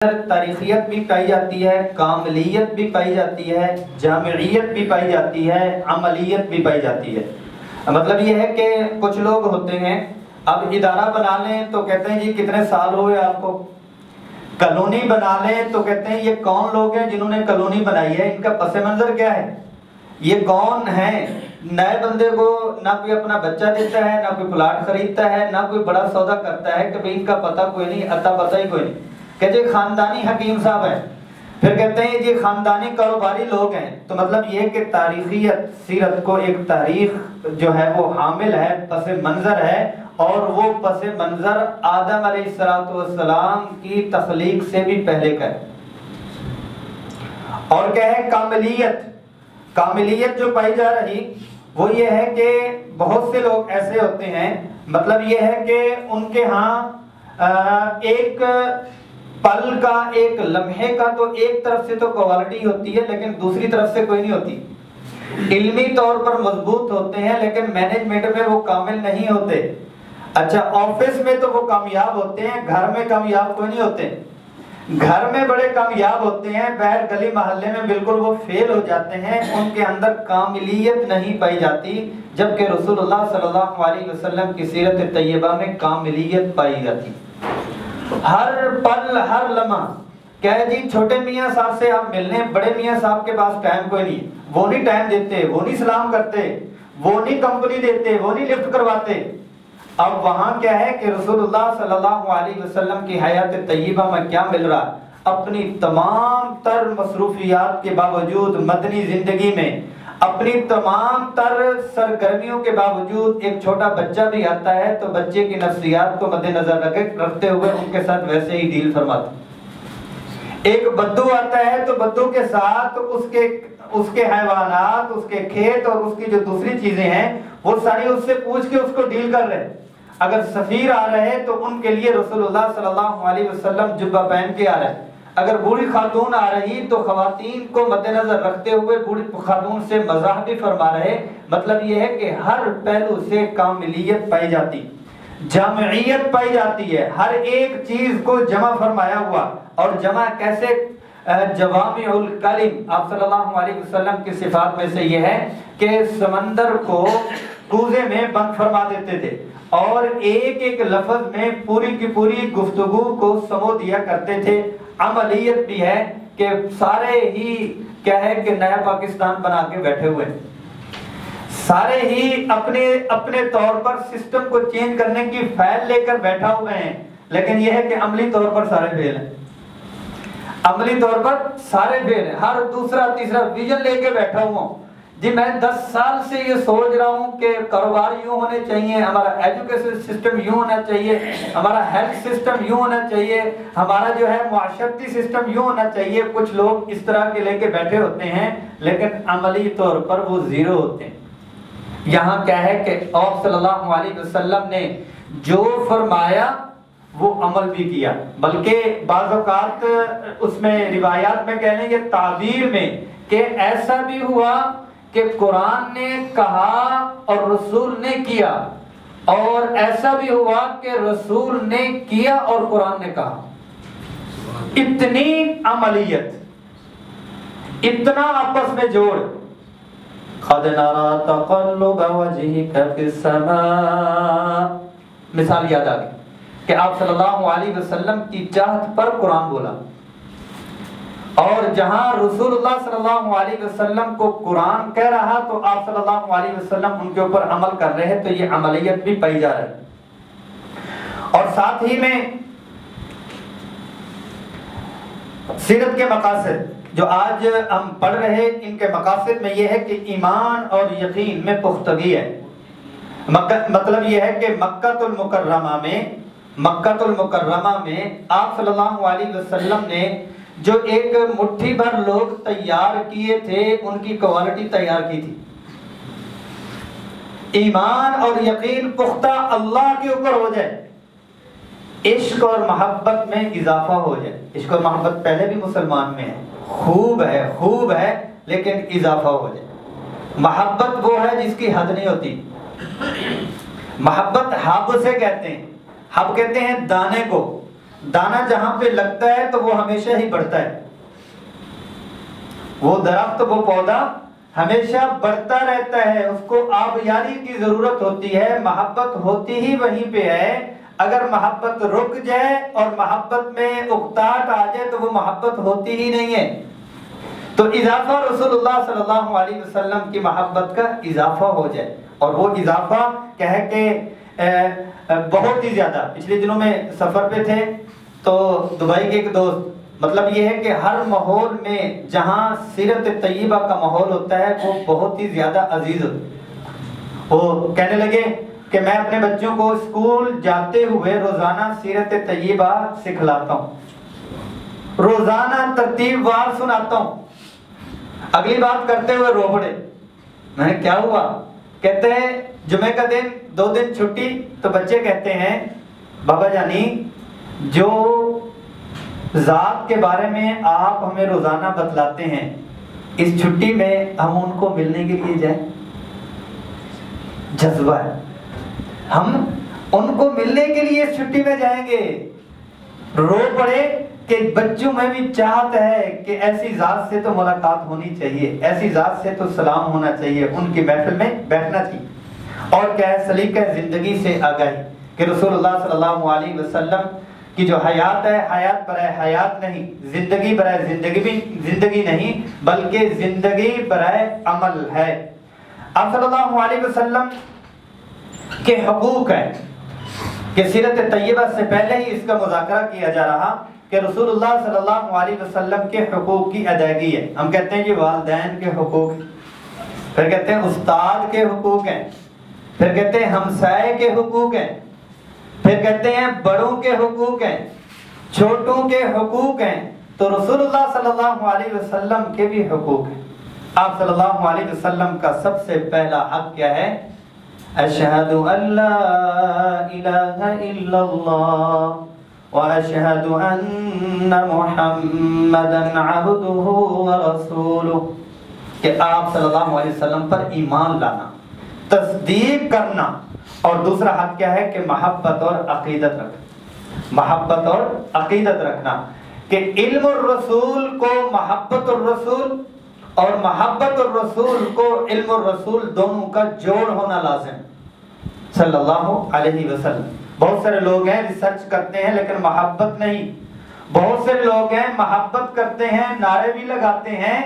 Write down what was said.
تاریخیت بھی پائی جاتی ہے، کاملیت بھی پائی جاتی ہے، جامعیت بھی پائی جاتی ہے، عملیت بھی پائی جاتی ہے۔ مطلب یہ ہے کہ کچھ لوگ ہوتے ہیں اب ادارہ بنا لیں تو کہتے ہیں جی کتنے سال ہوئے آپ کو، کالونی بنا لیں تو کہتے ہیں یہ کون لوگ ہیں جنہوں نے کالونی بنائی ہے، ان کا پس منظر کیا ہے، یہ کون ہیں۔ نئے بندے کو نہ کوئی اپنا بچہ دیتا ہے، نہ کوئی پلاٹ خریدتا ہے، نہ کوئی بڑا سودا کرتا ہے کہ بھئی ان کا پتہ کوئی نہیں، اتا پتہ ہی کوئی نہیں، کہ جی خاندانی حکیم صاحب ہیں، پھر کہتے ہیں جی خاندانی کاروباری لوگ ہیں۔ تو مطلب یہ کہ تاریخیت سیرت کو ایک تاریخ جو ہے وہ حامل ہے، پس منظر ہے، اور وہ پس منظر آدم علیہ السلام کی تخلیق سے بھی پہلے کا ہے۔ اور کیا ہے کاملیت، کاملیت جو پائی جا رہی وہ یہ ہے کہ بہت سے لوگ ایسے ہوتے ہیں، مطلب یہ ہے کہ ان کے ہاں ایک پل کا، ایک لمحے کا تو ایک طرف سے تو کوالٹی ہوتی ہے لیکن دوسری طرف سے کوئی نہیں ہوتی۔ علمی طور پر مضبوط ہوتے ہیں لیکن مینجمنٹ میں وہ کامل نہیں ہوتے۔ اچھا آفس میں تو وہ کامیاب ہوتے ہیں، گھر میں کامیاب کوئی نہیں ہوتے۔ گھر میں بڑے کامیاب ہوتے ہیں، باہر گلی محلے میں بالکل وہ فیل ہو جاتے ہیں، ان کے اندر کاملیت نہیں پائی جاتی، جبکہ رسول اللہ صلی اللہ علیہ وسلم کی سیرت طیبہ میں کاملیت پائی جاتی۔ ہر پل ہر لمحہ کیا ہے جی چھوٹے میاں صاحب سے آپ ملنے، بڑے میاں صاحب کے پاس ٹائم کوئی نہیں، وہ نہیں ٹائم دیتے، وہ نہیں سلام کرتے، وہ نہیں کمپنی دیتے، وہ نہیں لفٹ کرواتے۔ اب وہاں کیا ہے کہ رسول اللہ صلی اللہ علیہ وسلم کی حیات طیبہ میں کیا مل رہا، اپنی تمام تر مصروفیات کے باوجود مدنی زندگی میں، اپنی تمام تر سرگرمیوں کے باوجود ایک چھوٹا بچہ بھی آتا ہے تو بچے کی نفسیات کو مد نظر رکھتے ہوئے ان کے ساتھ ویسے ہی ڈیل فرماتے۔ ایک بدو آتا ہے تو بدو کے ساتھ اس کے حیوانات، اس کے کھیت اور اس کی جو دوسری چیزیں ہیں وہ ساری اس سے پوچھ کے اس کو ڈیل کر رہے ہیں۔ اگر سفیر آ رہے ہیں تو ان کے لیے رسول اللہ صلی اللہ علیہ وسلم جبہ پہن کے آ رہے ہیں۔ اگر بوڑھی خاتون آ رہی تو خواتین کو مد نظر رکھتے ہوئے بوڑھی خاتون سے مزاح بھی فرما رہے۔ مطلب یہ ہے کہ ہر پہلو سے کاملیت پائی جاتی، جامعیت پائی جاتی ہے، ہر ایک چیز کو جمع فرمایا ہوا۔ اور جمع کیسے؟ جوامع الکلم۔ آپ صلی اللہ علیہ وسلم کی صفات میں سے یہ ہے کہ سمندر کو کوزے میں بند فرما دیتے تھے اور ایک ایک لفظ میں پوری کی پوری گفتگو کو سمو دیا کرتے تھے۔ عملیت بھی ہے کہ سارے ہی کیا ہے کہ نیا پاکستان بنا کے بیٹھے ہوئے، سارے ہی اپنے طور پر سسٹم کو چینج کرنے کی فائل لے کر بیٹھا ہوئے ہیں، لیکن یہ ہے کہ عملی طور پر سارے فیل ہیں، عملی طور پر سارے فیل ہیں۔ ہر دوسرا تیسرا ویژن لے کے بیٹھا ہوا ہوں جی، میں 10 سال سے یہ سوچ رہا ہوں کہ کاروبار یوں ہونے چاہیے، ہمارا ایجوکیشن سسٹم یوں ہونا چاہیے، ہمارا ہیلتھ سسٹم یوں ہونا چاہیے، ہمارا جو ہے معاشرتی سسٹم یوں ہونا چاہیے۔ کچھ لوگ اس طرح کے لے کے بیٹھے ہوتے ہیں لیکن عملی طور پر وہ زیرو ہوتے ہیں۔ یہاں کیا ہے کہ آپ صلی اللہ علیہ وسلم نے جو فرمایا وہ عمل بھی کیا، بلکہ بعض اوقات اس میں روایات میں کہہ لیں گے تعبیر میں کہ ایسا بھی ہوا کہ قرآن نے کہا اور رسول نے کیا، اور ایسا بھی ہوا کہ رسول نے کیا اور قرآن نے کہا۔ اتنی عملیت، اتنا آپس میں جوڑ۔ قَدْ نَرَى تَقَلُّبَ وَجْهِكَ فِي السَّمَاءِ، مثال یاد آ گئی کہ آپ صلی اللہ علیہ وسلم کی چاہت پر قرآن بولا، اور جہاں رسول اللہ صلی اللہ علیہ وسلم کو قرآن کہہ رہا تو آپ صلی اللہ علیہ وسلم ان کے اوپر عمل کر رہے ہیں، تو یہ عملیت بھی پائی جا رہی ہے۔ اور ساتھ ہی میں سیرت کے مقاصد جو آج ہم پڑھ رہے ہیں، ان کے مقاصد میں یہ ہے کہ ایمان اور یقین میں پختگی ہے۔ مطلب یہ ہے کہ مکہ المکرمہ میں آپ صلی اللہ علیہ وسلم نے جو ایک مٹھی بھر لوگ تیار کیے تھے، ان کی کوالٹی تیار کی تھی۔ ایمان اور یقین پختہ اللہ کے اوپر ہو جائے، عشق اور محبت میں اضافہ ہو جائے۔ عشق اور محبت پہلے بھی مسلمان میں ہے، خوب ہے لیکن اضافہ ہو جائے۔ محبت وہ ہے جس کی حد نہیں ہوتی۔ محبت حب سے کہتے ہیں، حب کہتے ہیں دانے کو، دانا جہاں پہ لگتا ہے تو وہ ہمیشہ ہی بڑھتا ہے، وہ درخت وہ پودا ہمیشہ بڑھتا رہتا ہے، اس کو آبیاری کی ضرورت ہوتی ہے، محبت ہوتی ہی وہیں پہ ہے۔ اگر محبت رک جائے اور محبت میں اکتاہٹ آ جائے تو وہ محبت ہوتی ہی نہیں ہے۔ تو اضافہ رسول اللہ صلی اللہ علیہ وسلم کی محبت کا اضافہ ہو جائے، اور وہ اضافہ کیا ہے کہ بہت ہی زیادہ۔ پچھلے دنوں میں سفر پہ تھے تو دبئی کے ایک دوست، مطلب یہ ہے کہ ہر ماحول میں جہاں سیرت طیبہ کا ماحول ہوتا ہے وہ بہت ہی زیادہ عزیز ہوتا ہے۔ وہ کہنے لگے کہ میں اپنے بچوں کو اسکول جاتے ہوئے روزانہ سیرت طیبہ سکھلاتا ہوں، روزانہ ترتیب وار سناتا ہوں۔ اگلی بات کرتے ہوئے رو پڑے۔ میں نے کیا ہوا؟ کہتے ہیں جمعہ کا دن 2 دن چھٹی، تو بچے کہتے ہیں بابا جانی جو ذات کے بارے میں آپ ہمیں روزانہ بتلاتے ہیں، اس چھٹی میں ہم ان کو ملنے کے لیے جائیں۔ جذبہ ہے، ہم ان کو ملنے کے لیے اس چھٹی میں جائیں گے۔ رو پڑے کہ بچوں میں بھی چاہت ہے کہ ایسی ذات سے تو ملاقات ہونی چاہیے، ایسی ذات سے تو سلام ہونا چاہیے، ان کی محفل میں بیٹھنا چاہیے۔ اور کیا ہے؟ سلیقہ زندگی سے آگاہی کہ رسول اللہ صلی اللہ علیہ وسلم کی جو حیات ہے، حیات برائے حیات نہیں، زندگی برائے زندگی نہیں، بلکہ زندگی برائے عمل ہے۔ آپ صلی اللہ علیہ وسلم کے حقوق ہیں کہ سیرت طیبہ سے پہلے ہی اس کا مذاکرہ کیا جا رہا کہ رسول اللہ صلی اللہ علیہ وسلم کے حقوق کی ادائیگی ہے۔ ہم کہتے ہیں یہ والدین کے حقوق، پھر کہتے ہیں استاد کے حقوق ہیں، پھر کہتے ہیں ہمسائے کے حقوق ہیں، پھر کہتے ہیں بڑوں کے حقوق ہیں، چھوٹوں کے حقوق ہیں۔ تو رسول اللہ صلی اللہ علیہ وسلم کے بھی حقوق ہیں۔ آپ صلی اللہ علیہ وسلم کا سب سے پہلا حق کیا ہے؟ اشہد ان لا الہ الا اللہ واشہد ان محمدا عبدہ ورسولہ، کہ آپ صلی اللہ علیہ وسلم پر ایمان لانا، تصدیق کرنا۔ اور دوسرا حق کیا ہے کہ محبت اور عقیدت رکھنا، محبت اور عقیدت رکھنا، کہ علم الرسول کو محبت الرسول اور محبت الرسول کو علم الرسول دونوں کا جوڑ ہونا لازم صلی اللہ علیہ وسلم۔ بہت سارے لوگ ہیں ریسرچ کرتے ہیں لیکن محبت نہیں، بہت سے لوگ ہیں محبت کرتے ہیں، نعرے بھی لگاتے ہیں